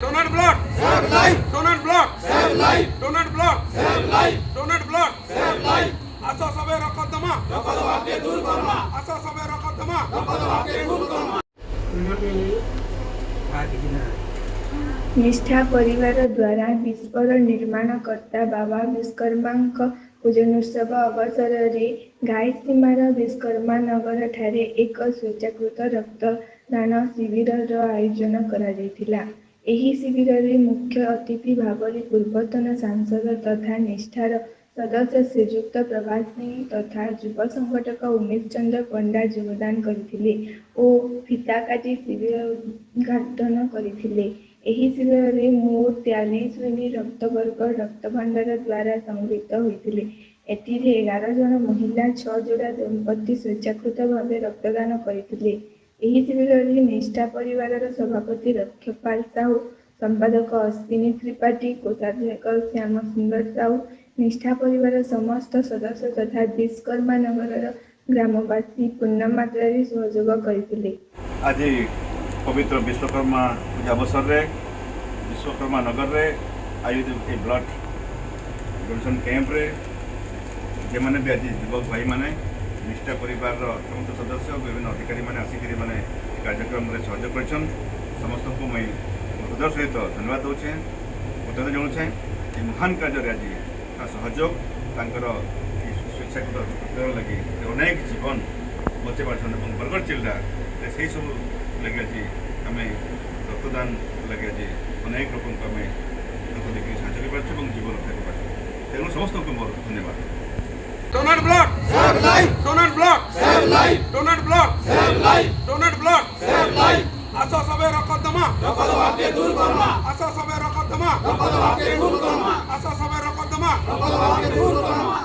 Donate blood. Save life. Donate blood. Save life. Donate blood. Save life. Donate blood. Save life. आशा सबे रकदमा. रकदमा के दूर करना. आशा सबे रकदमा. रकदमा के दूर करना. निष्ठा परिवार द्वारा विश्वर निर्माणकर्ता बाबा विश्वकर्मांक पूजनोत्सव अवसर में गायसीमार विश्वकर्मा नगर ठारे एक स्वेच्छाकृत रक्तदान शिविर आयोजन करा। एही शिविर में मुख्य अतिथि भाव में पूर्वतन सांसद तथा निष्ठार सदस्य श्रीयुक्त प्रभात सिंह तथा युव संगठक उमेश चंद्र पंडा योगदान करथिले और फिता काटी शिविर उद्घाटन करथिले। एही शिविर में मोट 43 मिली रक्तवर्ग रक्त भंडार द्वारा संगृहीत होइथिले। एथिरे 11 जन महिला 6 जोड़ा दंपति स्वेच्छाकृत भाव रक्तदान करथिले। एही शिविर में निष्ठा परिवार सभापति रक्षपाल साहू, संपादक अश्विनी त्रिपाठी, कोषाध्यक्ष श्याम सुंदर साहू, निष्ठा परिवार समस्त सदस्य तथा विश्वकर्मा नगर ग्रामवासी पूर्ण मात्रा सहयोग करथिले। आज पवित्र विश्वकर्मा पूजा अवसर रे विश्वकर्मा नगर रे आयोजित ब्लड डोनेशन कैंप रे जे माने भी आज युवक भाई माने निष्ठा परिवार समस्त सदस्य विभिन्न अधिकारी माने आसिक माने कार्यक्रम रे सहयोग करछन। समस्त को मैं हृदय सहित धन्यवाद दूचे कृतज्ञता जनाऊे। ये महान कार्य आज सहयोग तांकर स्वेच्छाकृत लगे अनेक जीवन बचे पार्छन और बरगढ़ जिला से सब लगे आज आम रक्तदान लगे आज अनेक लोक आम रक्त देखिए साहय कर जीवन रक्षा कर तेणु समस्त को मोर धन्यवाद। Donate blood. Save life. Donate blood. Save life. Donate blood. Save life. Donate blood. Save life. आशा सबे रकदमा. रकदमा के दूर करना. आशा सबे रकदमा. रकदमा के दूर करना. आशा सबे रकदमा. रकदमा के दूर करना.